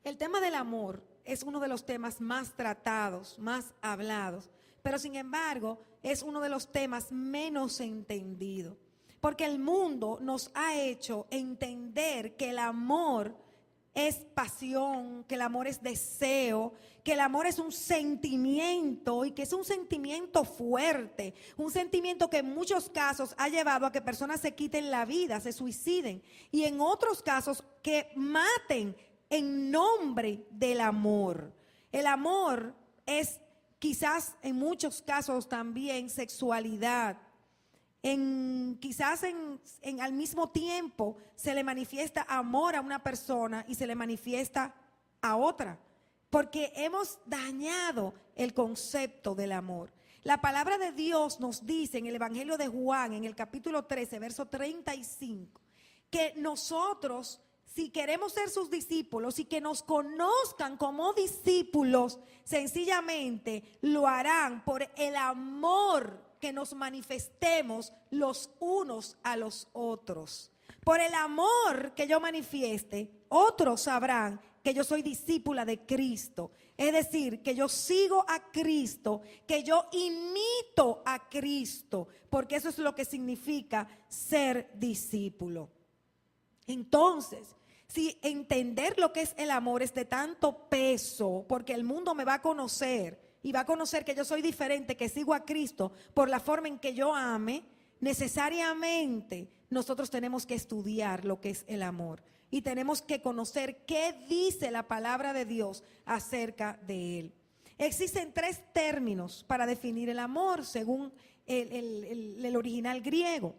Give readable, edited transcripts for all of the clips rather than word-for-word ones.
El tema del amor es uno de los temas más tratados, más hablados, pero sin embargo es uno de los temas menos entendidos. Porque el mundo nos ha hecho entender que el amor es pasión, que el amor es deseo, que el amor es un sentimiento y que es un sentimiento fuerte, un sentimiento que en muchos casos ha llevado a que personas se quiten la vida, se suiciden y en otros casos que maten en nombre del amor. El amor es quizás en muchos casos también sexualidad. Quizás al mismo tiempo se le manifiesta amor a una persona y se le manifiesta a otra, porque hemos dañado el concepto del amor. La palabra de Dios nos dice en el Evangelio de Juan, en el capítulo 13, verso 35, que nosotros, si queremos ser sus discípulos y que nos conozcan como discípulos, sencillamente lo harán por el amor que nos manifestemos los unos a los otros. Por el amor que yo manifieste, otros sabrán que yo soy discípula de Cristo. Es decir, que yo sigo a Cristo, que yo imito a Cristo, porque eso es lo que significa ser discípulo. Entonces, si entender lo que es el amor es de tanto peso, porque el mundo me va a conocer y va a conocer que yo soy diferente, que sigo a Cristo por la forma en que yo ame, necesariamente nosotros tenemos que estudiar lo que es el amor y tenemos que conocer qué dice la palabra de Dios acerca de él. Existen 3 términos para definir el amor según el original griego.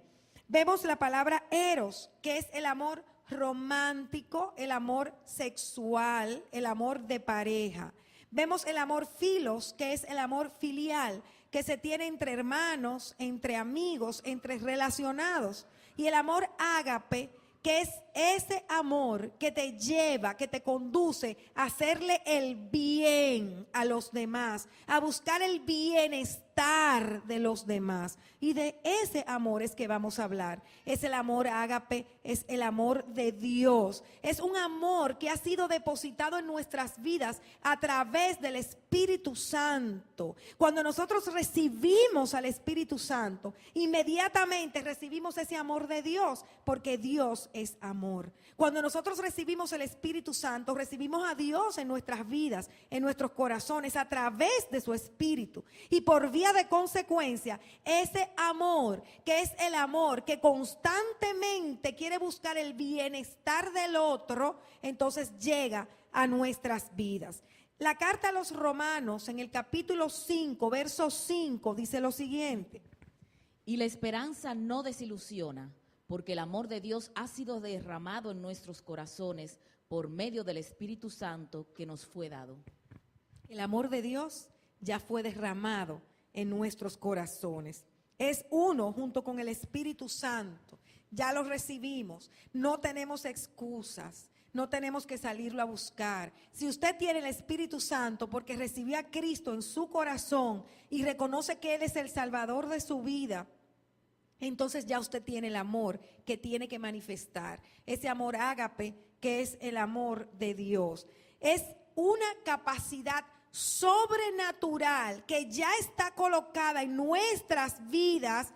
Vemos la palabra eros, que es el amor romántico, el amor sexual, el amor de pareja. Vemos el amor filos, que es el amor filial, que se tiene entre hermanos, entre amigos, entre relacionados. Y el amor ágape, que es ese amor que te lleva, que te conduce a hacerle el bien a los demás, a buscar el bienestar de los demás. Y de ese amor es que vamos a hablar. Es el amor ágape, es el amor de Dios. Es un amor que ha sido depositado en nuestras vidas a través del Espíritu Santo. Cuando nosotros recibimos al Espíritu Santo, inmediatamente recibimos ese amor de Dios, porque Dios es amor. Cuando nosotros recibimos el Espíritu Santo, recibimos a Dios en nuestras vidas, en nuestros corazones, a través de su Espíritu. Y por vía de consecuencia, ese amor, que es el amor que constantemente quiere buscar el bienestar del otro, entonces llega a nuestras vidas. La carta a los Romanos, en el capítulo 5, verso 5, dice lo siguiente: y la esperanza no desilusiona, porque el amor de Dios ha sido derramado en nuestros corazones por medio del Espíritu Santo que nos fue dado. El amor de Dios ya fue derramado en nuestros corazones. Es uno junto con el Espíritu Santo. Ya lo recibimos. No tenemos excusas. No tenemos que salirlo a buscar. Si usted tiene el Espíritu Santo porque recibió a Cristo en su corazón y reconoce que Él es el Salvador de su vida, entonces ya usted tiene el amor que tiene que manifestar. Ese amor ágape que es el amor de Dios. Es una capacidad sobrenatural que ya está colocada en nuestras vidas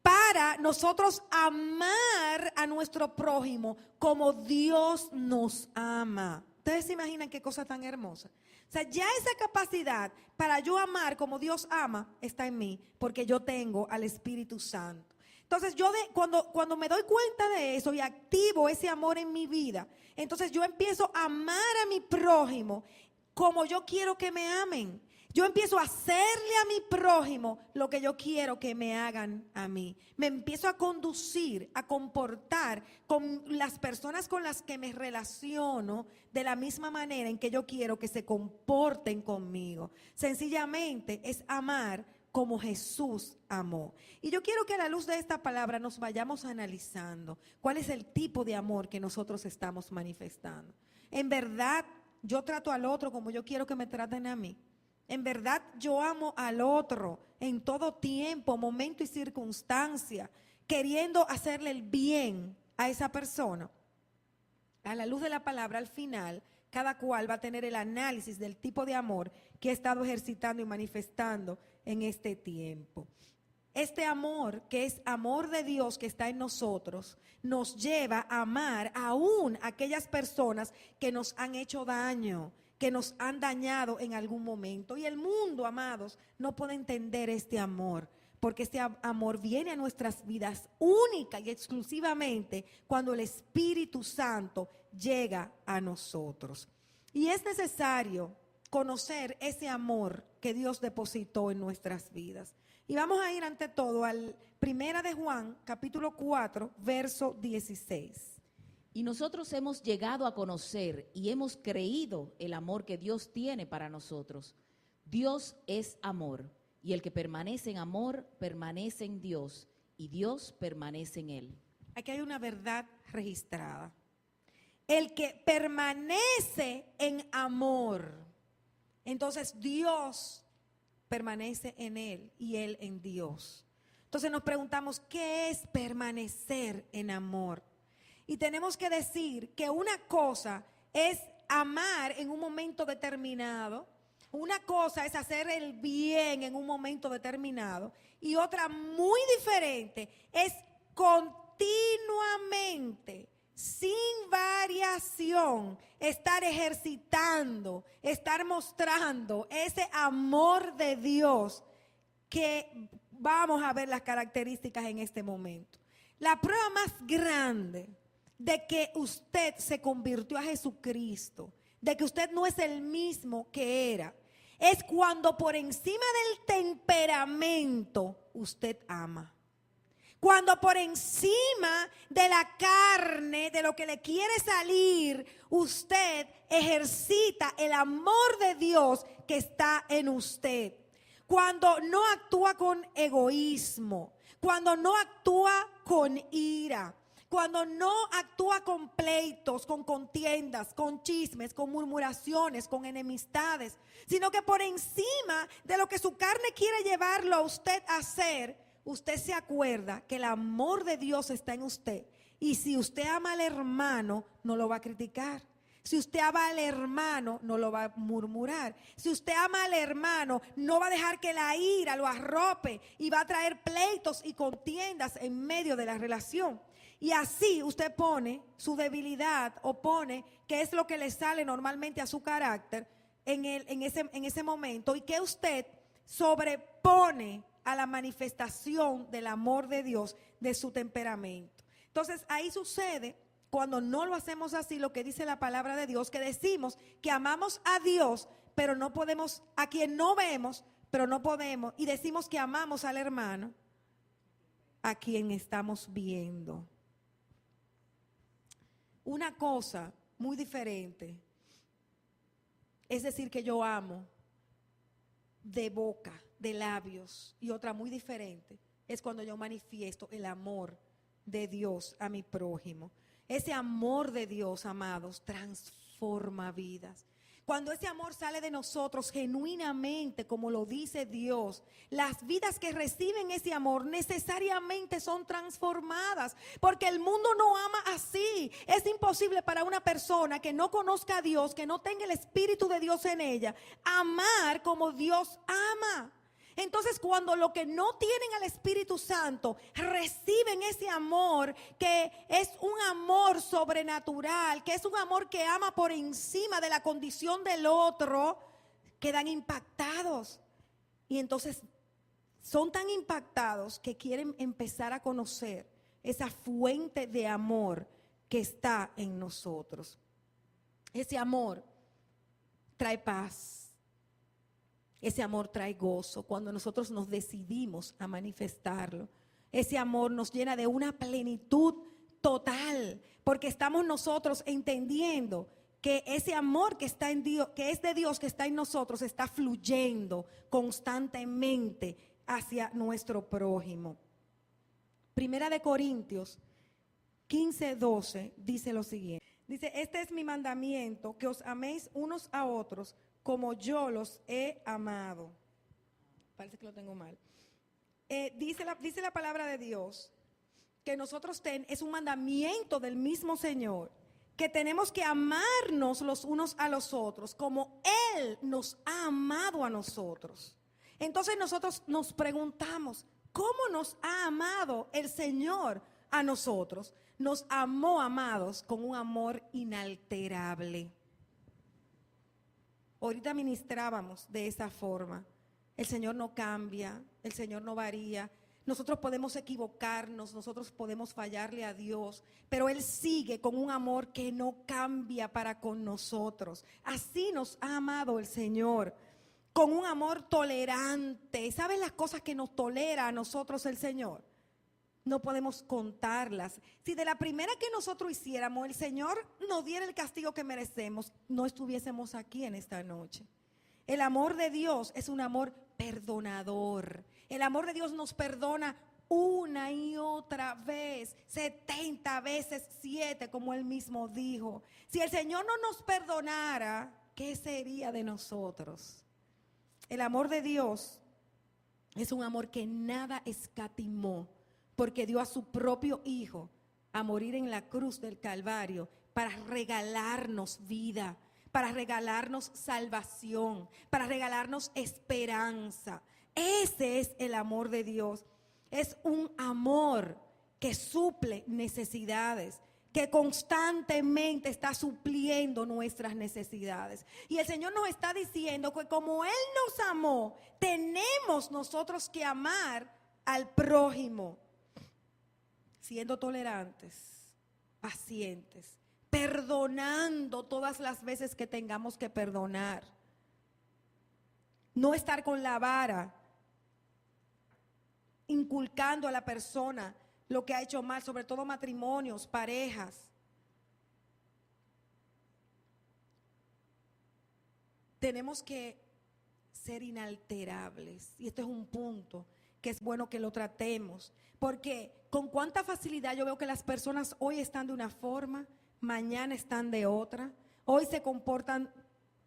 para nosotros amar a nuestro prójimo como Dios nos ama. ¿Ustedes se imaginan qué cosa tan hermosa? O sea, ya esa capacidad para yo amar como Dios ama está en mí, porque yo tengo al Espíritu Santo. Entonces cuando me doy cuenta de eso y activo ese amor en mi vida, entonces yo empiezo a amar a mi prójimo como yo quiero que me amen. Yo empiezo a hacerle a mi prójimo lo que yo quiero que me hagan a mí. Me empiezo a conducir, a comportar con las personas con las que me relaciono de la misma manera en que yo quiero que se comporten conmigo. Sencillamente es amar como Jesús amó. Y yo quiero que a la luz de esta palabra nos vayamos analizando cuál es el tipo de amor que nosotros estamos manifestando. En verdad, yo trato al otro como yo quiero que me traten a mí. En verdad, yo amo al otro en todo tiempo, momento y circunstancia, queriendo hacerle el bien a esa persona. A la luz de la palabra, al final, cada cual va a tener el análisis del tipo de amor que ha estado ejercitando y manifestando en este tiempo. Este amor, que es amor de Dios que está en nosotros, nos lleva a amar aún a aquellas personas que nos han hecho daño, que nos han dañado en algún momento. Y el mundo, amados, no puede entender este amor, porque este amor viene a nuestras vidas única y exclusivamente cuando el Espíritu Santo llega a nosotros. Y es necesario conocer ese amor que Dios depositó en nuestras vidas. Y vamos a ir ante todo al 1 de Juan, capítulo 4, verso 16. Y nosotros hemos llegado a conocer y hemos creído el amor que Dios tiene para nosotros. Dios es amor, y el que permanece en amor permanece en Dios, y Dios permanece en él. Aquí hay una verdad registrada. El que permanece en amor, entonces Dios permanece en él y él en Dios. Entonces nos preguntamos, ¿qué es permanecer en amor? Y tenemos que decir que una cosa es amar en un momento determinado, una cosa es hacer el bien en un momento determinado, y otra muy diferente es continuamente, sin variación, estar ejercitando, estar mostrando ese amor de Dios, que vamos a ver las características en este momento. La prueba más grande de que usted se convirtió a Jesucristo, de que usted no es el mismo que era, es cuando por encima del temperamento usted ama. Cuando por encima de la carne, de lo que le quiere salir, usted ejercita el amor de Dios que está en usted. Cuando no actúa con egoísmo, cuando no actúa con ira, cuando no actúa con pleitos, con contiendas, con chismes, con murmuraciones, con enemistades, sino que por encima de lo que su carne quiere llevarlo a usted a hacer, usted se acuerda que el amor de Dios está en usted. Y si usted ama al hermano, no lo va a criticar. Si usted ama al hermano, no lo va a murmurar. Si usted ama al hermano, no va a dejar que la ira lo arrope y va a traer pleitos y contiendas en medio de la relación. Y así usted pone su debilidad o pone qué es lo que le sale normalmente a su carácter en ese momento, y que usted sobrepone a la manifestación del amor de Dios, de su temperamento. Entonces ahí sucede, cuando no lo hacemos así, lo que dice la palabra de Dios, que decimos que amamos a Dios, pero no podemos, a quien no vemos, pero no podemos, y decimos que amamos al hermano, a quien estamos viendo. Una cosa muy diferente es decir que yo amo de boca, de labios, y otra muy diferente es cuando yo manifiesto el amor de Dios a mi prójimo. Ese amor de Dios, amados, transforma vidas. Cuando ese amor sale de nosotros genuinamente, como lo dice Dios, las vidas que reciben ese amor necesariamente son transformadas, porque el mundo no ama así. Es imposible para una persona que no conozca a Dios, que no tenga el Espíritu de Dios en ella, amar como Dios ama. Entonces, cuando los que no tienen al Espíritu Santo reciben ese amor, que es un amor sobrenatural, que es un amor que ama por encima de la condición del otro, quedan impactados. Y entonces son tan impactados que quieren empezar a conocer esa fuente de amor que está en nosotros. Ese amor trae paz. Ese amor trae gozo cuando nosotros nos decidimos a manifestarlo. Ese amor nos llena de una plenitud total, porque estamos nosotros entendiendo que ese amor que está en Dios, que es de Dios, que está en nosotros, está fluyendo constantemente hacia nuestro prójimo. Primera de Corintios 15:12 dice lo siguiente. Dice, este es mi mandamiento, que os améis unos a otros como yo los he amado. Parece que lo tengo mal. Dice la palabra de Dios que nosotros es un mandamiento del mismo Señor, que tenemos que amarnos los unos a los otros como Él nos ha amado a nosotros. Entonces nosotros nos preguntamos, ¿cómo nos ha amado el Señor a nosotros? Nos amó, amados, con un amor inalterable. Ahorita ministrábamos de esa forma. El Señor no cambia, el Señor no varía. Nosotros podemos equivocarnos, nosotros podemos fallarle a Dios, pero Él sigue con un amor que no cambia para con nosotros. Así nos ha amado el Señor, con un amor tolerante. ¿Saben las cosas que nos tolera a nosotros el Señor? No podemos contarlas. Si de la primera que nosotros hiciéramos el Señor nos diera el castigo que merecemos, no estuviésemos aquí en esta noche. El amor de Dios es un amor perdonador. El amor de Dios nos perdona una y otra vez, 70 veces 7, como Él mismo dijo. Si el Señor no nos perdonara, ¿qué sería de nosotros? El amor de Dios es un amor que nada escatimó, porque dio a su propio Hijo a morir en la cruz del Calvario para regalarnos vida, para regalarnos salvación, para regalarnos esperanza. Ese es el amor de Dios. Es un amor que suple necesidades, que constantemente está supliendo nuestras necesidades. Y el Señor nos está diciendo que como Él nos amó, tenemos nosotros que amar al prójimo, siendo tolerantes, pacientes, perdonando todas las veces que tengamos que perdonar. No estar con la vara, inculcando a la persona lo que ha hecho mal, sobre todo matrimonios, parejas. Tenemos que ser inalterables, y esto es un punto que es bueno que lo tratemos, porque con cuánta facilidad yo veo que las personas hoy están de una forma, mañana están de otra, hoy se comportan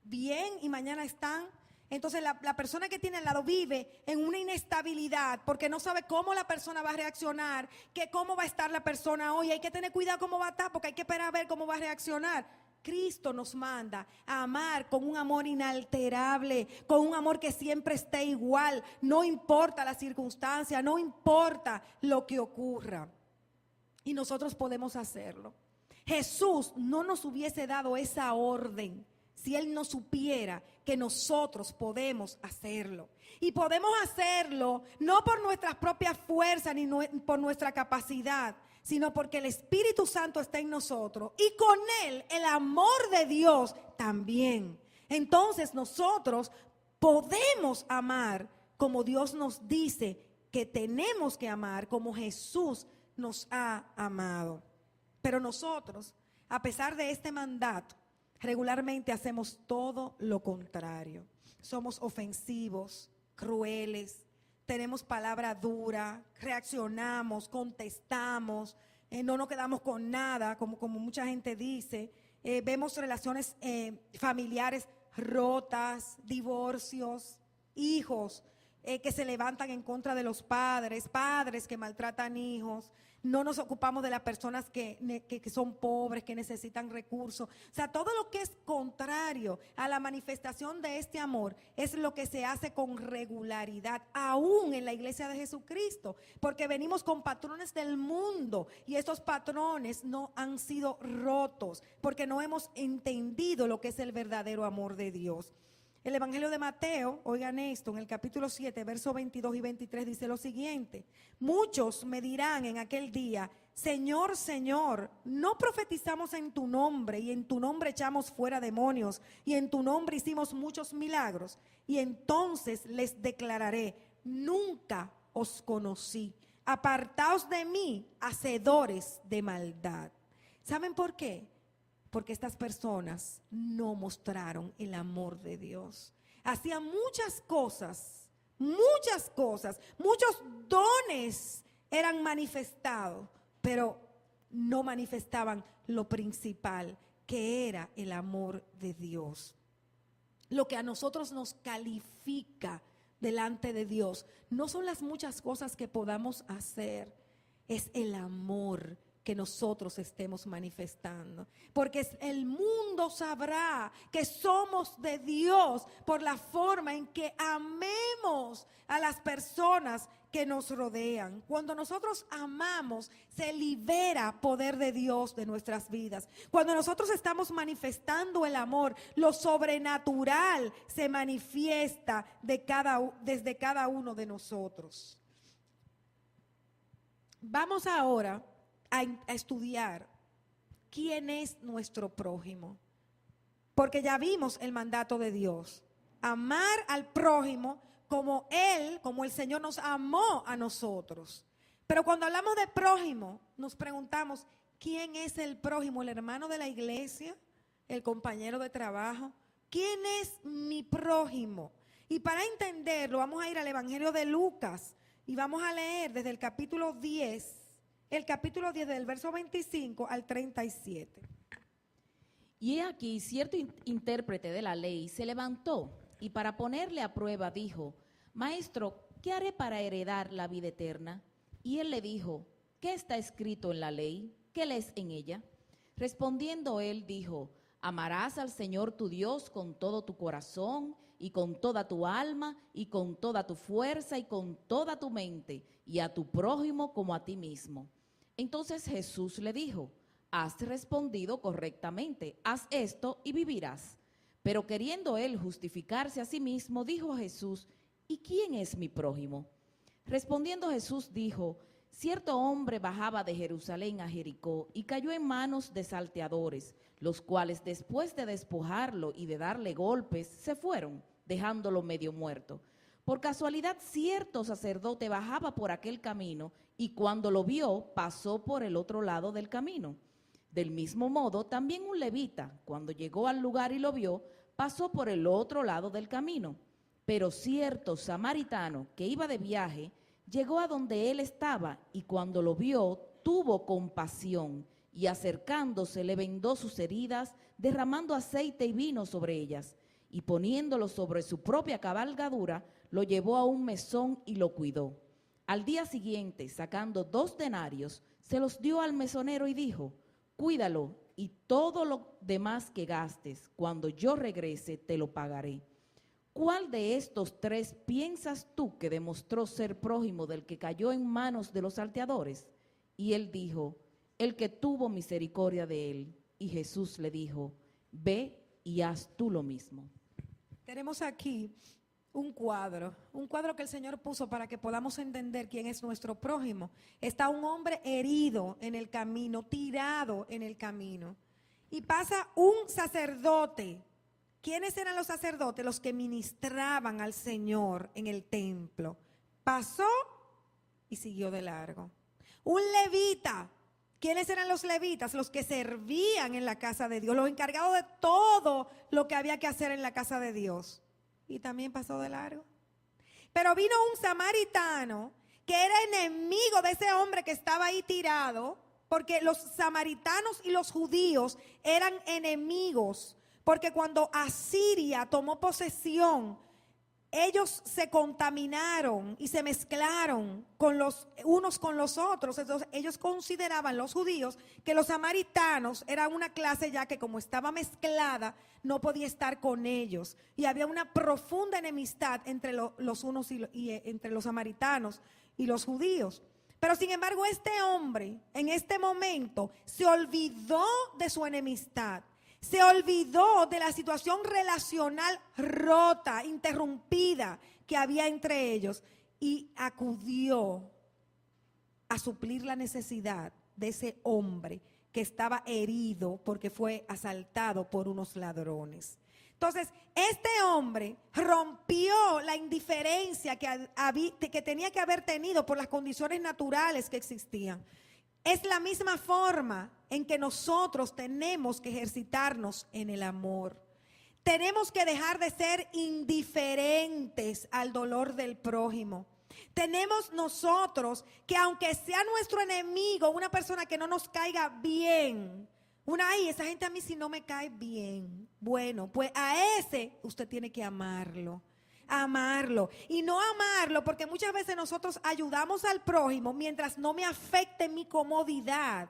bien y mañana están. Entonces la persona que tiene al lado vive en una inestabilidad porque no sabe cómo la persona va a reaccionar, que cómo va a estar la persona hoy. Hay que tener cuidado cómo va a estar porque hay que esperar a ver cómo va a reaccionar. Cristo nos manda a amar con un amor inalterable, con un amor que siempre esté igual, no importa la circunstancia, no importa lo que ocurra. Y nosotros podemos hacerlo. Jesús no nos hubiese dado esa orden si Él no supiera que nosotros podemos hacerlo. Y podemos hacerlo no por nuestras propias fuerzas ni por nuestra capacidad, sino porque el Espíritu Santo está en nosotros y con Él el amor de Dios también. Entonces nosotros podemos amar como Dios nos dice que tenemos que amar, como Jesús nos ha amado. Pero nosotros, a pesar de este mandato, regularmente hacemos todo lo contrario. Somos ofensivos, crueles, tenemos palabra dura, reaccionamos, contestamos, no nos quedamos con nada, como mucha gente dice. Vemos relaciones familiares rotas, divorcios, hijos que se levantan en contra de los padres, padres que maltratan hijos. No nos ocupamos de las personas que son pobres, que necesitan recursos. O sea, todo lo que es contrario a la manifestación de este amor es lo que se hace con regularidad, aún en la iglesia de Jesucristo, porque venimos con patrones del mundo y estos patrones no han sido rotos, porque no hemos entendido lo que es el verdadero amor de Dios. El Evangelio de Mateo, oigan esto, en el capítulo 7, versos 22 y 23 dice lo siguiente: muchos me dirán en aquel día, Señor, Señor, ¿no profetizamos en tu nombre y en tu nombre echamos fuera demonios y en tu nombre hicimos muchos milagros? Y entonces les declararé, nunca os conocí, apartaos de mí, hacedores de maldad. ¿Saben por qué? Porque estas personas no mostraron el amor de Dios. Hacían muchas cosas, muchos dones eran manifestados, pero no manifestaban lo principal, que era el amor de Dios. Lo que a nosotros nos califica delante de Dios no son las muchas cosas que podamos hacer, es el amor que nosotros estemos manifestando. Porque el mundo sabrá que somos de Dios por la forma en que amemos a las personas que nos rodean. Cuando nosotros amamos, se libera poder de Dios de nuestras vidas. Cuando nosotros estamos manifestando el amor, lo sobrenatural se manifiesta desde cada uno de nosotros. Vamos ahora a estudiar quién es nuestro prójimo. Porque ya vimos el mandato de Dios. Amar al prójimo como el Señor nos amó a nosotros. Pero cuando hablamos de prójimo, nos preguntamos, ¿quién es el prójimo? ¿El hermano de la iglesia? ¿El compañero de trabajo? ¿Quién es mi prójimo? Y para entenderlo, vamos a ir al Evangelio de Lucas y vamos a leer desde el capítulo 10, del verso 25 al 37. Y he aquí, cierto intérprete de la ley se levantó y para ponerle a prueba dijo: Maestro, ¿qué haré para heredar la vida eterna? Y él le dijo: ¿qué está escrito en la ley? ¿Qué lees en ella? Respondiendo él dijo: amarás al Señor tu Dios con todo tu corazón y con toda tu alma y con toda tu fuerza y con toda tu mente, y a tu prójimo como a ti mismo. Entonces Jesús le dijo: has respondido correctamente, haz esto y vivirás. Pero queriendo él justificarse a sí mismo, dijo a Jesús: ¿y quién es mi prójimo? Respondiendo Jesús dijo: cierto hombre bajaba de Jerusalén a Jericó y cayó en manos de salteadores, los cuales después de despojarlo y de darle golpes, se fueron, dejándolo medio muerto. Por casualidad, cierto sacerdote bajaba por aquel camino y cuando lo vio, pasó por el otro lado del camino. Del mismo modo, también un levita, cuando llegó al lugar y lo vio, pasó por el otro lado del camino. Pero cierto samaritano que iba de viaje, llegó a donde él estaba y cuando lo vio, tuvo compasión y acercándose le vendó sus heridas, derramando aceite y vino sobre ellas, y poniéndolo sobre su propia cabalgadura, lo llevó a un mesón y lo cuidó. Al día siguiente, sacando 2 denarios, se los dio al mesonero y dijo: cuídalo, y todo lo demás que gastes, cuando yo regrese, te lo pagaré. ¿Cuál de estos 3 piensas tú que demostró ser prójimo del que cayó en manos de los salteadores? Y él dijo: el que tuvo misericordia de él. Y Jesús le dijo: ve y haz tú lo mismo. Tenemos aquí un cuadro que el Señor puso para que podamos entender quién es nuestro prójimo. Está un hombre herido en el camino, tirado en el camino. Y pasa un sacerdote. ¿Quiénes eran los sacerdotes? Los que ministraban al Señor en el templo. Pasó y siguió de largo. Un levita. ¿Quiénes eran los levitas? Los que servían en la casa de Dios, los encargados de todo lo que había que hacer en la casa de Dios. Y también pasó de largo. Pero vino un samaritano que era enemigo de ese hombre que estaba ahí tirado, porque los samaritanos y los judíos eran enemigos, porque cuando Asiria tomó posesión, ellos se contaminaron y se mezclaron con los unos con los otros. Entonces ellos consideraban, los judíos, que los samaritanos eran una clase ya que como estaba mezclada, no podía estar con ellos. Y había una profunda enemistad entre los unos y entre los samaritanos y los judíos. Pero sin embargo, este hombre en este momento se olvidó de su enemistad. Se olvidó de la situación relacional rota, interrumpida que había entre ellos y acudió a suplir la necesidad de ese hombre que estaba herido porque fue asaltado por unos ladrones. Entonces, este hombre rompió la indiferencia que tenía que haber tenido por las condiciones naturales que existían. Es la misma forma en que nosotros tenemos que ejercitarnos en el amor. Tenemos que dejar de ser indiferentes al dolor del prójimo. Tenemos nosotros que, aunque sea nuestro enemigo, una persona que no nos caiga bien, esa gente a mí sí no me cae bien. Bueno, pues a ese usted tiene que amarlo. Y no amarlo porque muchas veces nosotros ayudamos al prójimo mientras no me afecte mi comodidad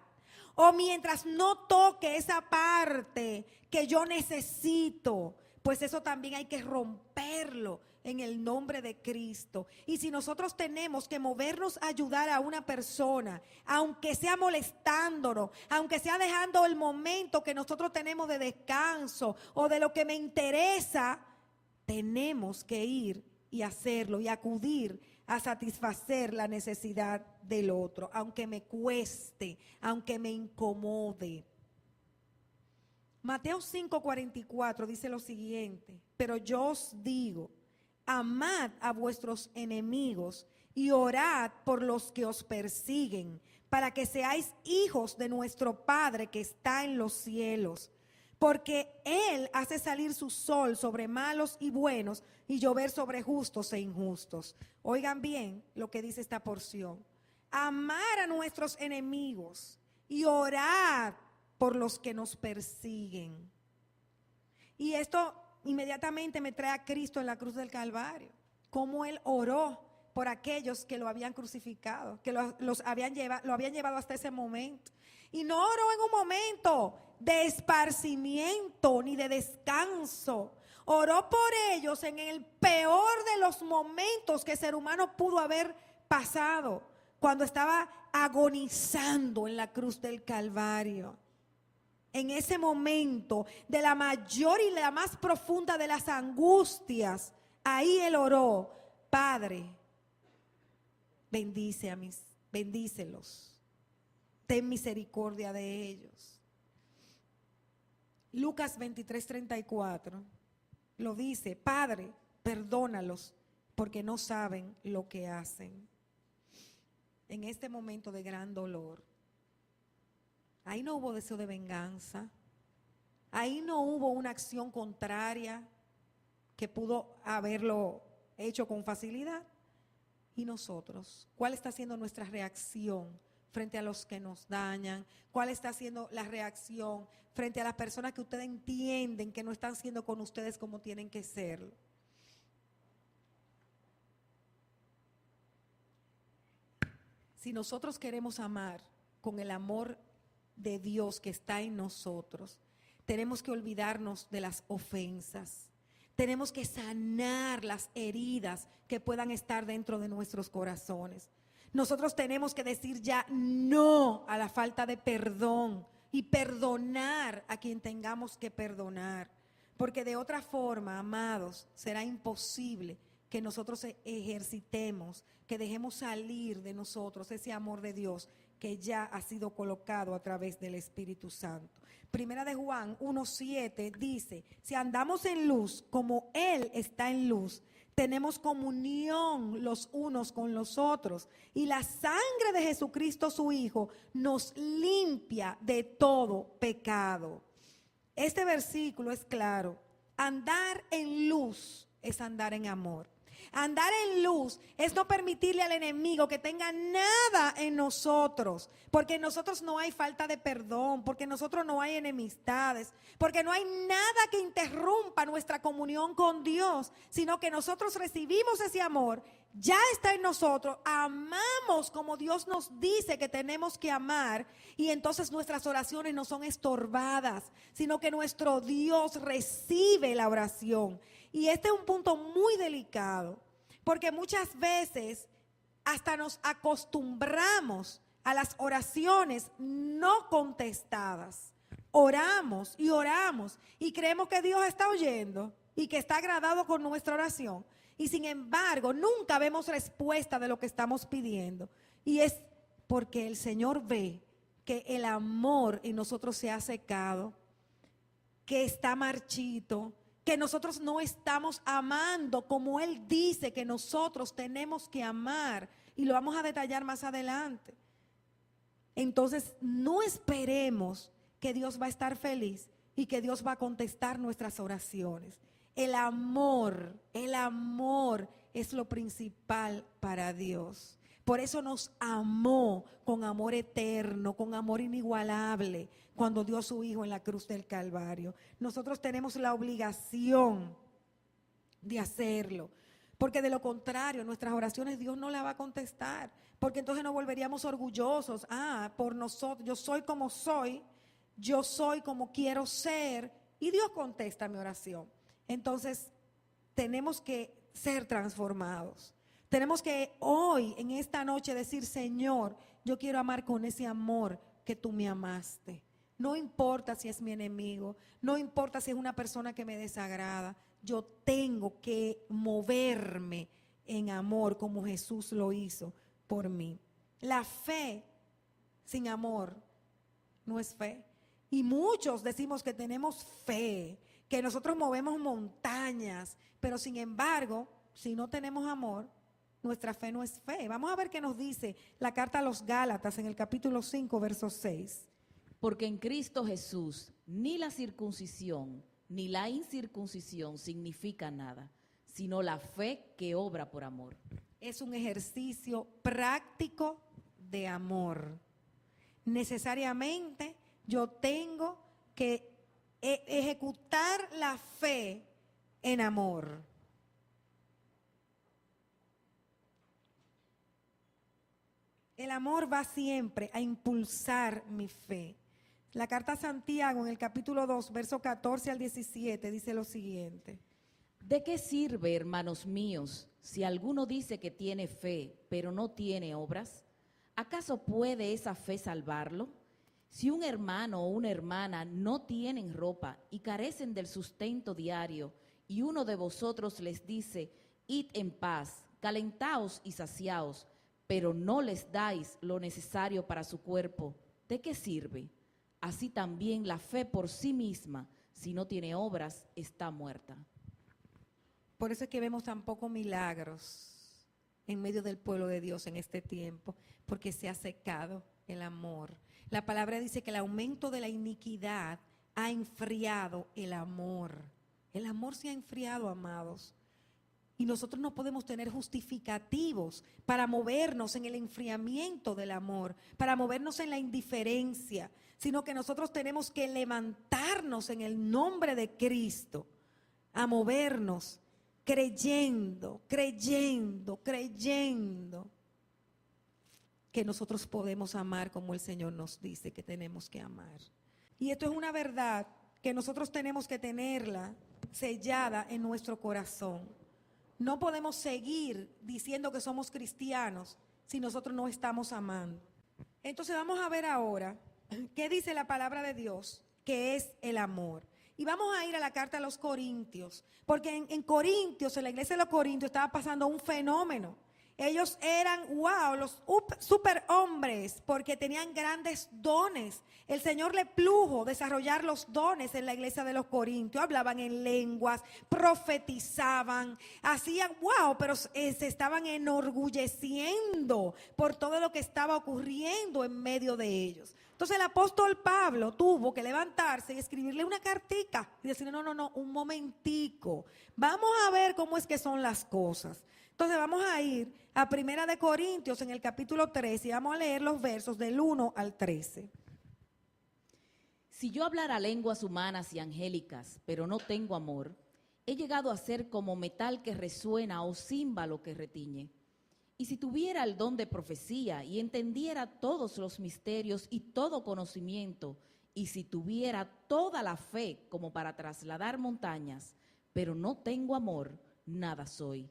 o mientras no toque esa parte que yo necesito, pues eso también hay que romperlo en el nombre de Cristo. Y si nosotros tenemos que movernos a ayudar a una persona, aunque sea molestándonos, aunque sea dejando el momento que nosotros tenemos de descanso o de lo que me interesa, tenemos que ir y hacerlo y acudir a satisfacer la necesidad del otro, aunque me cueste, aunque me incomode. Mateo 5:44 dice lo siguiente: pero yo os digo, amad a vuestros enemigos y orad por los que os persiguen, para que seáis hijos de nuestro Padre que está en los cielos. Porque Él hace salir su sol sobre malos y buenos y llover sobre justos e injustos. Oigan bien lo que dice esta porción: amar a nuestros enemigos y orar por los que nos persiguen. Y esto inmediatamente me trae a Cristo en la cruz del Calvario, cómo Él oró por aquellos que lo habían crucificado, que lo habían llevado hasta ese momento. Y no oró en un momento de esparcimiento ni de descanso. Oró por ellos en el peor de los momentos que el ser humano pudo haber pasado, cuando estaba agonizando en la cruz del Calvario. En ese momento de la mayor y la más profunda de las angustias, ahí Él oró: Padre, bendícelos, ten misericordia de ellos. Lucas 23:34 lo dice: Padre, perdónalos porque no saben lo que hacen. En este momento de gran dolor, ahí no hubo deseo de venganza, ahí no hubo una acción contraria que pudo haberlo hecho con facilidad. ¿Y nosotros? ¿Cuál está siendo nuestra reacción frente a los que nos dañan? ¿Cuál está siendo la reacción frente a las personas que ustedes entienden que no están siendo con ustedes como tienen que serlo? Si nosotros queremos amar con el amor de Dios que está en nosotros, tenemos que olvidarnos de las ofensas. Tenemos que sanar las heridas que puedan estar dentro de nuestros corazones. Nosotros tenemos que decir ya no a la falta de perdón y perdonar a quien tengamos que perdonar. Porque de otra forma, amados, será imposible que nosotros ejercitemos, que dejemos salir de nosotros ese amor de Dios que ya ha sido colocado a través del Espíritu Santo. Primera de Juan 1:7 dice: si andamos en luz como Él está en luz, tenemos comunión los unos con los otros, y la sangre de Jesucristo su Hijo nos limpia de todo pecado. Este versículo es claro: andar en luz es andar en amor. Andar en luz es no permitirle al enemigo que tenga nada en nosotros, porque en nosotros no hay falta de perdón, porque en nosotros no hay enemistades, porque no hay nada que interrumpa nuestra comunión con Dios, sino que nosotros recibimos ese amor, ya está en nosotros, amamos como Dios nos dice que tenemos que amar, y entonces nuestras oraciones no son estorbadas, sino que nuestro Dios recibe la oración. Y este es un punto muy delicado, porque muchas veces hasta nos acostumbramos a las oraciones no contestadas. Oramos y creemos que Dios está oyendo y que está agradado con nuestra oración. Y sin embargo, nunca vemos respuesta de lo que estamos pidiendo. Y es porque el Señor ve que el amor en nosotros se ha secado, que está marchito, que nosotros no estamos amando como Él dice que nosotros tenemos que amar, y lo vamos a detallar más adelante. Entonces, no esperemos que Dios va a estar feliz y que Dios va a contestar nuestras oraciones. El amor es lo principal para Dios. Por eso nos amó con amor eterno, con amor inigualable, cuando dio a su Hijo en la cruz del Calvario. Nosotros tenemos la obligación de hacerlo, porque de lo contrario, nuestras oraciones Dios no las va a contestar, porque entonces nos volveríamos orgullosos. Por nosotros, yo soy como quiero ser, y Dios contesta mi oración. Entonces, tenemos que ser transformados. Tenemos que hoy, en esta noche, decir: Señor, yo quiero amar con ese amor que tú me amaste. No importa si es mi enemigo, no importa si es una persona que me desagrada, yo tengo que moverme en amor como Jesús lo hizo por mí. La fe sin amor no es fe. Y muchos decimos que tenemos fe, que nosotros movemos montañas, pero sin embargo, si no tenemos amor, nuestra fe no es fe. Vamos a ver qué nos dice la carta a los Gálatas en el capítulo 5, verso 6. Porque en Cristo Jesús ni la circuncisión ni la incircuncisión significa nada, sino la fe que obra por amor. Es un ejercicio práctico de amor. Necesariamente yo tengo que ejecutar la fe en amor. El amor va siempre a impulsar mi fe. La carta a Santiago en el capítulo 2, verso 14 al 17 dice lo siguiente. ¿De qué sirve, hermanos míos, si alguno dice que tiene fe, pero no tiene obras? ¿Acaso puede esa fe salvarlo? Si un hermano o una hermana no tienen ropa y carecen del sustento diario, y uno de vosotros les dice: id en paz, calentaos y saciaos, pero no les dais lo necesario para su cuerpo, ¿de qué sirve? Así también la fe por sí misma, si no tiene obras, está muerta. Por eso es que vemos tan pocos milagros en medio del pueblo de Dios en este tiempo, porque se ha secado el amor. La palabra dice que el aumento de la iniquidad ha enfriado el amor. El amor se ha enfriado, amados. Y nosotros no podemos tener justificativos para movernos en el enfriamiento del amor, para movernos en la indiferencia, sino que nosotros tenemos que levantarnos en el nombre de Cristo, a movernos creyendo que nosotros podemos amar como el Señor nos dice que tenemos que amar. Y esto es una verdad que nosotros tenemos que tenerla sellada en nuestro corazón. No podemos seguir diciendo que somos cristianos si nosotros no estamos amando. Entonces vamos a ver ahora qué dice la palabra de Dios, que es el amor. Y vamos a ir a la carta a los Corintios, porque en Corintios, en la iglesia de los Corintios, estaba pasando un fenómeno. Ellos eran, los superhombres, porque tenían grandes dones. El Señor le plujo desarrollar los dones en la iglesia de los Corintios. Hablaban en lenguas, profetizaban, hacían, pero se estaban enorgulleciendo por todo lo que estaba ocurriendo en medio de ellos. Entonces el apóstol Pablo tuvo que levantarse y escribirle una cartica y decirle: no, un momentico, vamos a ver cómo es que son las cosas. Entonces vamos a ir a 1 de Corintios en el capítulo 13 y vamos a leer los versos del 1 al 13. Si yo hablara lenguas humanas y angélicas, pero no tengo amor, he llegado a ser como metal que resuena o címbalo que retiñe. Y si tuviera el don de profecía y entendiera todos los misterios y todo conocimiento, y si tuviera toda la fe como para trasladar montañas, pero no tengo amor, nada soy.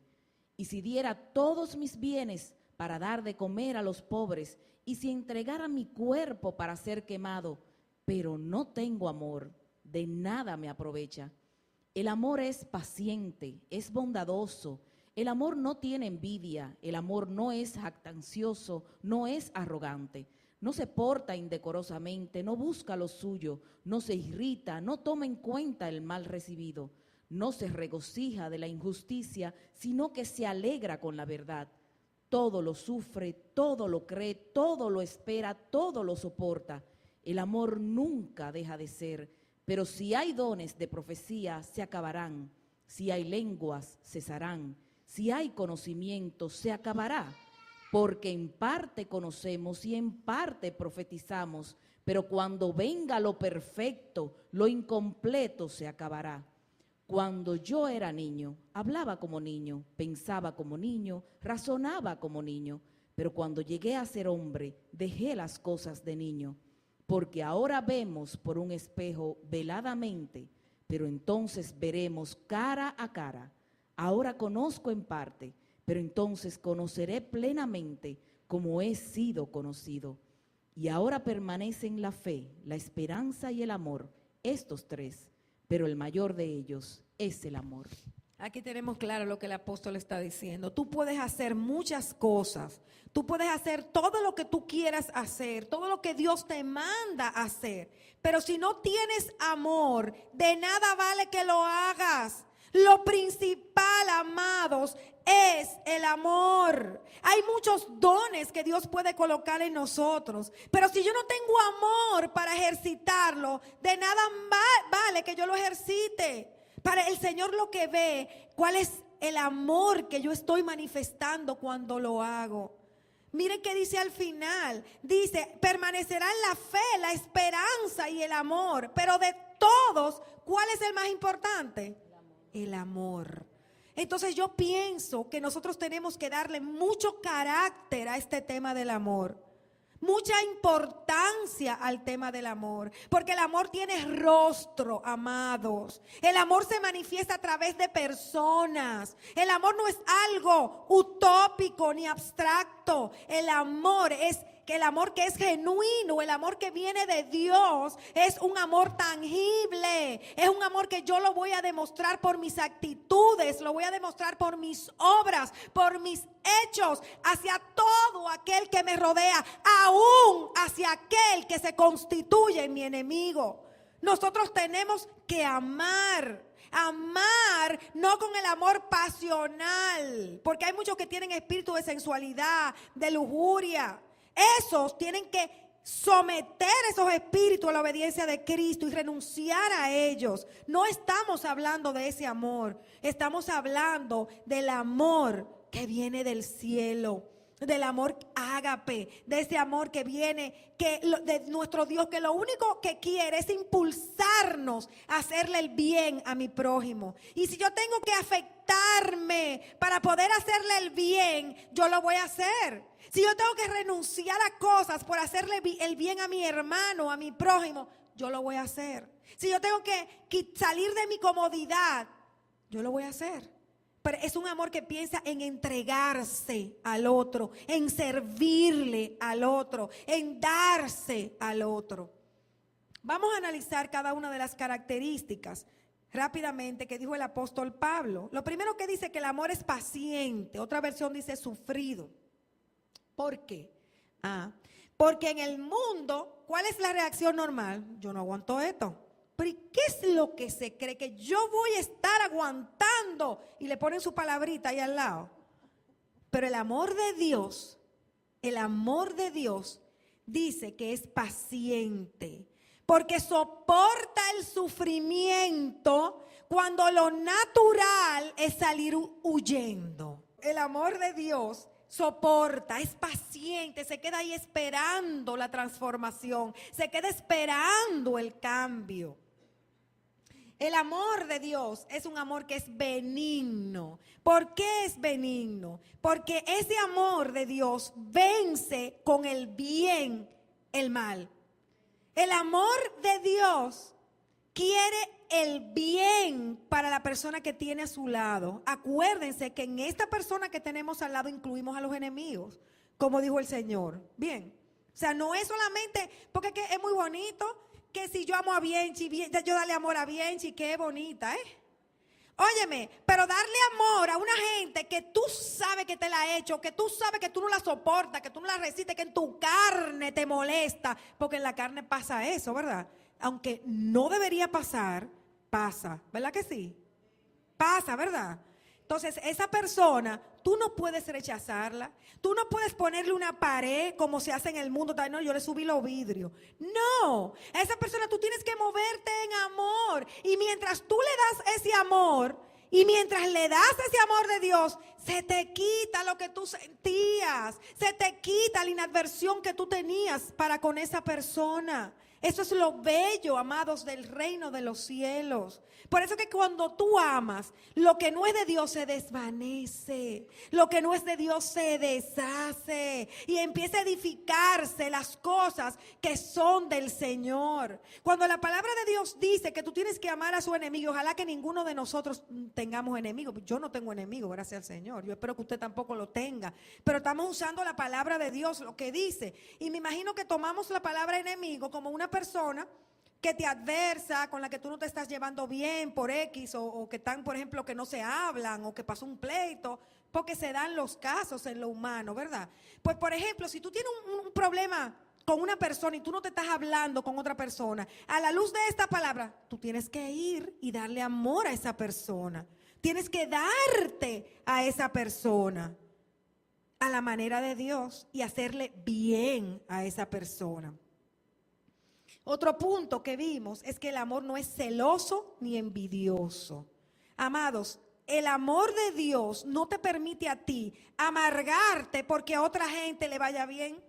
Y si diera todos mis bienes para dar de comer a los pobres, y si entregara mi cuerpo para ser quemado, pero no tengo amor, de nada me aprovecha. El amor es paciente, es bondadoso. El amor no tiene envidia, el amor no es jactancioso, no es arrogante, no se porta indecorosamente, no busca lo suyo, no se irrita, no toma en cuenta el mal recibido, no se regocija de la injusticia, sino que se alegra con la verdad. Todo lo sufre, todo lo cree, todo lo espera, todo lo soporta. El amor nunca deja de ser, pero si hay dones de profecía, se acabarán, si hay lenguas, cesarán. Si hay conocimiento, se acabará, porque en parte conocemos y en parte profetizamos, pero cuando venga lo perfecto, lo incompleto se acabará. Cuando yo era niño, hablaba como niño, pensaba como niño, razonaba como niño, pero cuando llegué a ser hombre, dejé las cosas de niño, porque ahora vemos por un espejo veladamente, pero entonces veremos cara a cara. Ahora conozco en parte, pero entonces conoceré plenamente como he sido conocido. Y ahora permanecen la fe, la esperanza y el amor, estos tres, pero el mayor de ellos es el amor. Aquí tenemos claro lo que el apóstol está diciendo. Tú puedes hacer muchas cosas. Tú puedes hacer todo lo que tú quieras hacer, todo lo que Dios te manda hacer. Pero si no tienes amor, de nada vale que lo hagas. Lo principal, amados, es el amor. Hay muchos dones que Dios puede colocar en nosotros, pero si yo no tengo amor para ejercitarlo, de nada vale que yo lo ejercite. Para el Señor lo que ve, cuál es el amor que yo estoy manifestando cuando lo hago. Miren qué dice al final. Dice, permanecerá en la fe, la esperanza y el amor. Pero de todos, ¿cuál es el más importante? El amor. Entonces yo pienso que nosotros tenemos que darle mucho carácter a este tema del amor. Mucha importancia al tema del amor, porque el amor tiene rostro, amados. El amor se manifiesta a través de personas. El amor no es algo utópico ni abstracto. El amor es que el amor que es genuino, el amor que viene de Dios, es un amor tangible, es un amor que yo lo voy a demostrar por mis actitudes, lo voy a demostrar por mis obras, por mis hechos, hacia todo aquel que me rodea, aún hacia aquel que se constituye en mi enemigo. Nosotros tenemos que amar. Amar no con el amor pasional, porque hay muchos que tienen espíritu de sensualidad, de lujuria. Esos tienen que someter esos espíritus a la obediencia de Cristo y renunciar a ellos. No estamos hablando de ese amor, estamos hablando del amor que viene del cielo, del amor ágape, de ese amor que viene de nuestro Dios, que lo único que quiere es impulsarnos a hacerle el bien a mi prójimo. Y si yo tengo que afectarme para poder hacerle el bien, yo lo voy a hacer. Si yo tengo que renunciar a cosas por hacerle el bien a mi hermano, a mi prójimo, yo lo voy a hacer. Si yo tengo que salir de mi comodidad, yo lo voy a hacer. Pero es un amor que piensa en entregarse al otro, en servirle al otro, en darse al otro. Vamos a analizar cada una de las características rápidamente que dijo el apóstol Pablo. Lo primero que dice que el amor es paciente, otra versión dice sufrido. ¿Por qué? Porque en el mundo, ¿cuál es la reacción normal? Yo no aguanto esto. Pero ¿y qué es lo que se cree que yo voy a estar aguantando? Y le ponen su palabrita ahí al lado. Pero el amor de Dios dice que es paciente, porque soporta el sufrimiento cuando lo natural es salir huyendo. El amor de Dios soporta, es paciente, se queda ahí esperando la transformación, se queda esperando el cambio. El amor de Dios es un amor que es benigno. ¿Por qué es benigno? Porque ese amor de Dios vence con el bien el mal. El amor de Dios quiere el bien para la persona que tiene a su lado. Acuérdense que en esta persona que tenemos al lado incluimos a los enemigos, como dijo el Señor. Bien, o sea, no es solamente, porque es muy bonito que si yo amo a Bienchi, yo darle amor a Bienchi, qué bonita, Óyeme, pero darle amor a una gente que tú sabes que te la ha hecho, que tú sabes que tú no la soportas, que tú no la resistes, que en tu carne te molesta, porque en la carne pasa eso, ¿verdad? Aunque no debería pasar, pasa, ¿verdad que sí? Pasa, ¿verdad? Entonces, esa persona, tú no puedes rechazarla, tú no puedes ponerle una pared como se hace en el mundo, no, yo le subí los vidrios. No, a esa persona tú tienes que moverte en amor. Y mientras tú le das ese amor, y mientras le das ese amor de Dios, se te quita lo que tú sentías, se te quita la inadversión que tú tenías para con esa persona. Eso es lo bello, amados, del reino de los cielos. Por eso que cuando tú amas, lo que no es de Dios se desvanece, lo que no es de Dios se deshace y empieza a edificarse las cosas que son del Señor. Cuando la palabra de Dios dice que tú tienes que amar a su enemigo, ojalá que ninguno de nosotros tengamos enemigos. Yo no tengo enemigo, gracias al Señor. Yo espero que usted tampoco lo tenga. Pero estamos usando la palabra de Dios, lo que dice. Y me imagino que tomamos la palabra enemigo como una persona que te adversa, con la que tú no te estás llevando bien por X, o que están, por ejemplo, que no se hablan, o que pasó un pleito, porque se dan los casos en lo humano, ¿verdad? Pues, por ejemplo, si tú tienes un problema con una persona y tú no te estás hablando con otra persona, a la luz de esta palabra, tú tienes que ir y darle amor a esa persona. Tienes que darte a esa persona a la manera de Dios y hacerle bien a esa persona. Otro punto que vimos es que el amor no es celoso ni envidioso. Amados, el amor de Dios no te permite a ti amargarte porque a otra gente le vaya bien,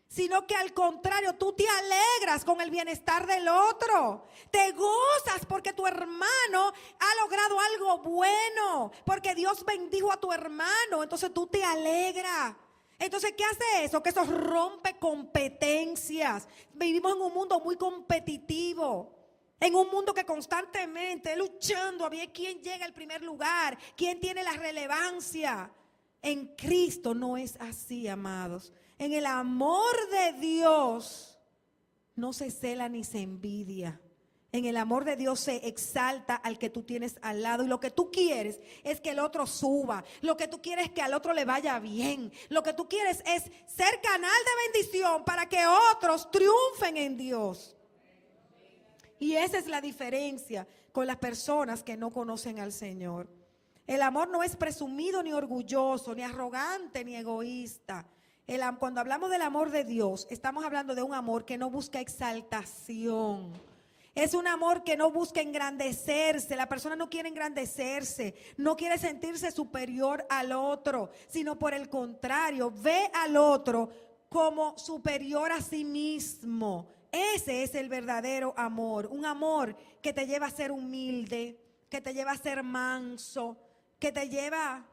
sino que al contrario, tú te alegras con el bienestar del otro. Te gozas porque tu hermano ha logrado algo bueno, porque Dios bendijo a tu hermano, entonces tú te alegras. Entonces, ¿qué hace eso? Que eso rompe competencias. Vivimos en un mundo muy competitivo, en un mundo que constantemente luchando a ver quién llega al primer lugar, quién tiene la relevancia. En Cristo no es así, amados. En el amor de Dios no se cela ni se envidia. En el amor de Dios se exalta al que tú tienes al lado. Y lo que tú quieres es que el otro suba. Lo que tú quieres es que al otro le vaya bien. Lo que tú quieres es ser canal de bendición para que otros triunfen en Dios. Y esa es la diferencia con las personas que no conocen al Señor. El amor no es presumido ni orgulloso, ni arrogante, ni egoísta. Cuando hablamos del amor de Dios, estamos hablando de un amor que no busca exaltación. Es un amor que no busca engrandecerse. La persona no quiere engrandecerse, no quiere sentirse superior al otro, sino por el contrario, ve al otro como superior a sí mismo. Ese es el verdadero amor, un amor que te lleva a ser humilde, que te lleva a ser manso, que te lleva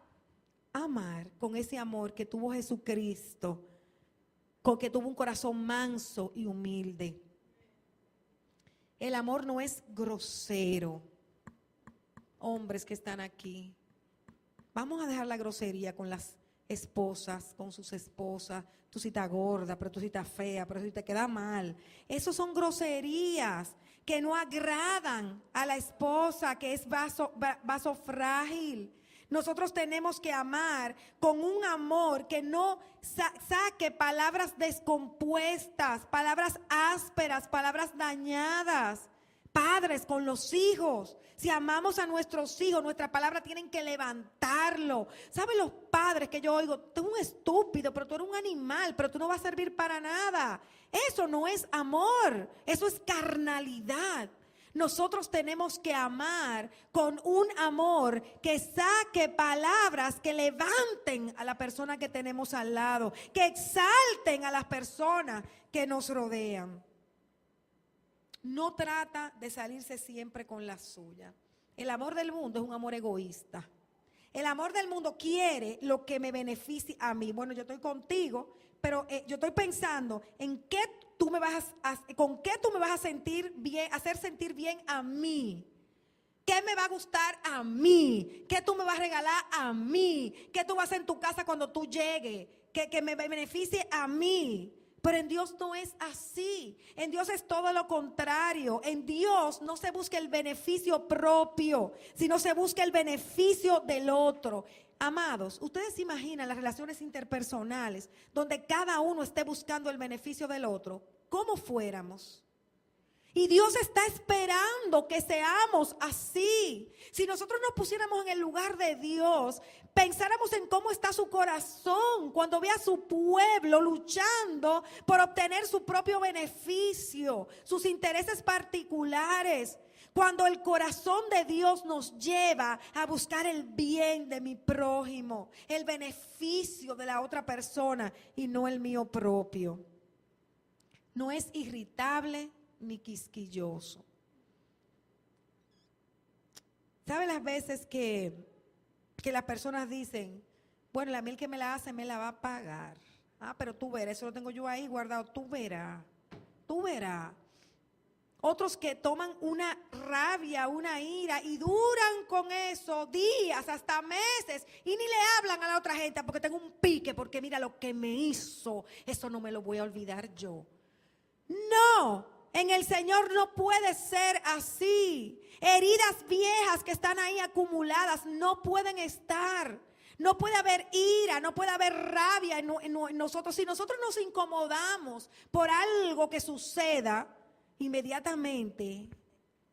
a amar con ese amor que tuvo Jesucristo, con que tuvo un corazón manso y humilde. El amor no es grosero. Hombres que están aquí, vamos a dejar la grosería con las esposas, con sus esposas. Tú sí estás gorda, pero tú sí estás fea, pero tú sí te queda mal. Esos son groserías que no agradan a la esposa, que es vaso frágil. Nosotros tenemos que amar con un amor que no saque palabras descompuestas, palabras ásperas, palabras dañadas. Padres con los hijos, si amamos a nuestros hijos, nuestra palabra tienen que levantarlo. ¿Saben los padres que yo oigo? Tú eres un estúpido, pero tú eres un animal, pero tú no vas a servir para nada. Eso no es amor, eso es carnalidad. Nosotros tenemos que amar con un amor que saque palabras que levanten a la persona que tenemos al lado, que exalten a las personas que nos rodean. No trata de salirse siempre con la suya. El amor del mundo es un amor egoísta. El amor del mundo quiere lo que me beneficie a mí. Bueno, yo estoy contigo, pero yo estoy pensando en qué tú me vas con qué tú me vas a sentir bien, hacer sentir bien a mí. ¿Qué me va a gustar a mí? ¿Qué tú me vas a regalar a mí? ¿Qué tú vas a hacer en tu casa cuando tú llegues? Que me beneficie a mí. Pero en Dios no es así. En Dios es todo lo contrario. En Dios no se busca el beneficio propio, sino se busca el beneficio del otro. Amados, ustedes se imaginan las relaciones interpersonales donde cada uno esté buscando el beneficio del otro. ¿Cómo fuéramos? Y Dios está esperando que seamos así. Si nosotros nos pusiéramos en el lugar de Dios, pensáramos en cómo está su corazón cuando ve a su pueblo luchando por obtener su propio beneficio, sus intereses particulares. Cuando el corazón de Dios nos lleva a buscar el bien de mi prójimo, el beneficio de la otra persona y no el mío propio. No es irritable, ni quisquilloso. ¿Sabe las veces que las personas dicen, bueno, la miel que me la hace me la va a pagar? Ah, pero tú verás, eso lo tengo yo ahí guardado, tú verás, tú verás. Otros que toman una rabia, una ira y duran con eso días, hasta meses, y ni le hablan a la otra gente porque tengo un pique, porque mira lo que me hizo, eso no me lo voy a olvidar yo. No, en el Señor no puede ser así. Heridas viejas que están ahí acumuladas no pueden estar. No puede haber ira, no puede haber rabia en nosotros. Si nosotros nos incomodamos por algo que suceda, inmediatamente,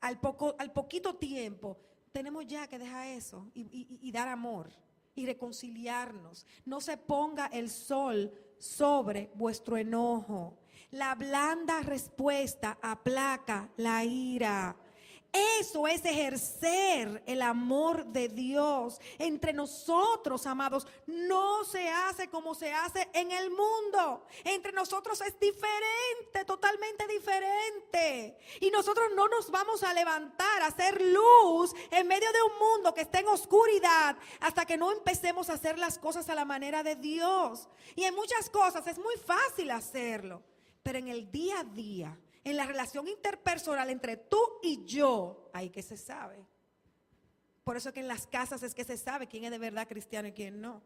al poquito tiempo, tenemos ya que dejar eso y dar amor y reconciliarnos. No se ponga el sol sobre vuestro enojo. La blanda respuesta aplaca la ira. Eso es ejercer el amor de Dios entre nosotros, amados. No se hace como se hace en el mundo. Entre nosotros es diferente, totalmente diferente. Y nosotros no nos vamos a levantar a hacer luz en medio de un mundo que está en oscuridad hasta que no empecemos a hacer las cosas a la manera de Dios. Y en muchas cosas es muy fácil hacerlo, pero en el día a día, en la relación interpersonal entre tú y yo, ahí que se sabe. Por eso es que en las casas es que se sabe quién es de verdad cristiano y quién no.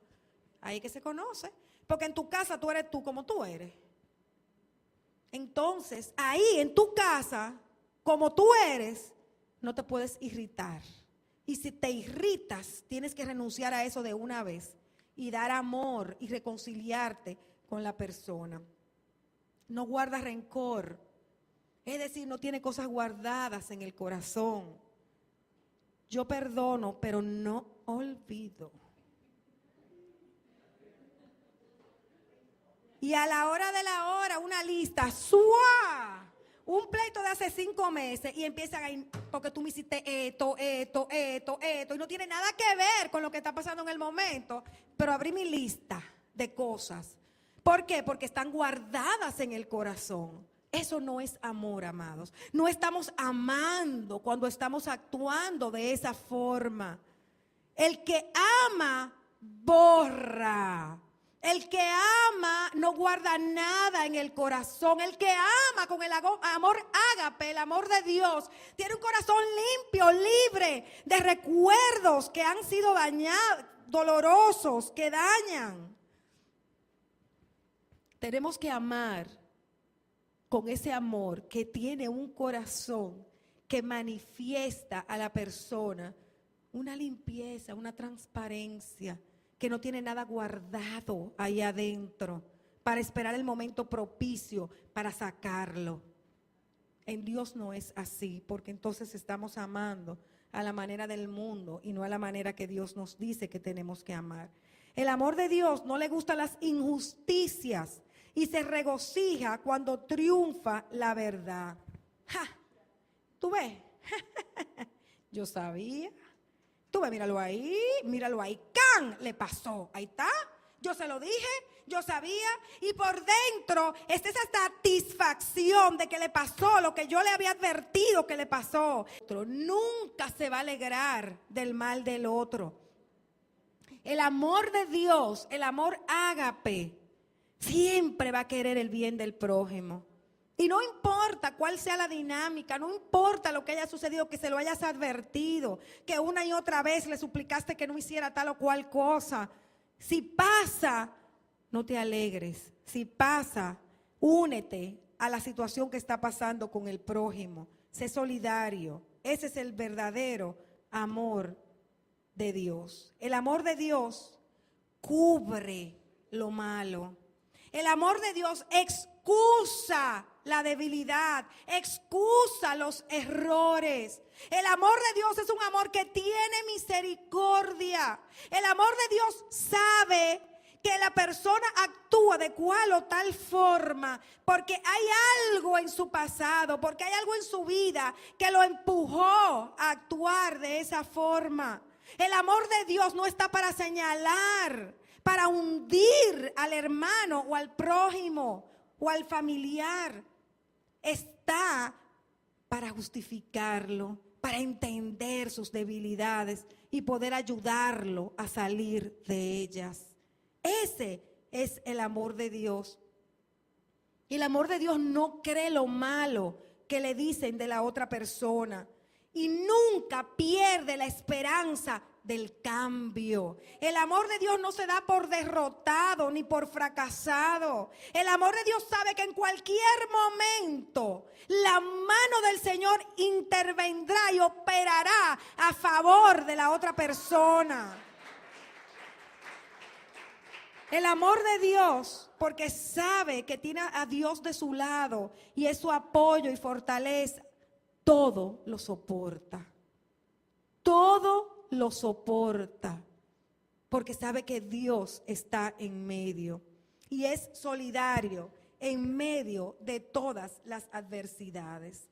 Ahí que se conoce. Porque en tu casa tú eres tú como tú eres. Entonces, ahí en tu casa, como tú eres, no te puedes irritar. Y si te irritas, tienes que renunciar a eso de una vez y dar amor y reconciliarte con la persona. No guarda rencor. Es decir, no tiene cosas guardadas en el corazón. Yo perdono, pero no olvido. Y a la hora de la hora, una lista, ¡suá! Un pleito de hace 5 meses y empiezan a ir, porque tú me hiciste esto, y no tiene nada que ver con lo que está pasando en el momento, pero abrí mi lista de cosas. ¿Por qué? Porque están guardadas en el corazón. Eso no es amor, amados. No estamos amando cuando estamos actuando de esa forma. El que ama, borra. El que ama no guarda nada en el corazón. El que ama con el amor ágape, el amor de Dios, tiene un corazón limpio, libre de recuerdos que han sido dañados, dolorosos, que dañan. Tenemos que amar con ese amor que tiene un corazón que manifiesta a la persona una limpieza, una transparencia, que no tiene nada guardado ahí adentro para esperar el momento propicio para sacarlo. En Dios no es así, porque entonces estamos amando a la manera del mundo y no a la manera que Dios nos dice que tenemos que amar. El amor de Dios no le gustan las injusticias y se regocija cuando triunfa la verdad. ¡Ja! ¿Tú ves? Yo sabía. Tú ves, míralo ahí. ¡Can! Le pasó. Ahí está. Yo se lo dije, yo sabía. Y por dentro está esa satisfacción de que le pasó lo que yo le había advertido que le pasó. Nunca se va a alegrar del mal del otro. El amor de Dios, el amor ágape, siempre va a querer el bien del prójimo. Y no importa cuál sea la dinámica, no importa lo que haya sucedido, que se lo hayas advertido, que una y otra vez le suplicaste que no hiciera tal o cual cosa. Si pasa, no te alegres. Si pasa, únete a la situación que está pasando con el prójimo. Sé solidario. Ese es el verdadero amor de Dios. El amor de Dios cubre lo malo. El amor de Dios excusa la debilidad, excusa los errores. El amor de Dios es un amor que tiene misericordia. El amor de Dios sabe que la persona actúa de cual o tal forma porque hay algo en su pasado, porque hay algo en su vida que lo empujó a actuar de esa forma. El amor de Dios no está para señalar, para hundir al hermano o al prójimo o al familiar. Está para justificarlo, para entender sus debilidades y poder ayudarlo a salir de ellas. Ese es el amor de Dios. Y el amor de Dios no cree lo malo que le dicen de la otra persona y nunca pierde la esperanza del cambio. El amor de Dios no se da por derrotado ni por fracasado. El amor de Dios sabe que en cualquier momento la mano del Señor intervendrá y operará a favor de la otra persona. El amor de Dios, porque sabe que tiene a Dios de su lado y es su apoyo y fortaleza, todo lo soporta. Todo lo soporta, porque sabe que Dios está en medio y es solidario en medio de todas las adversidades.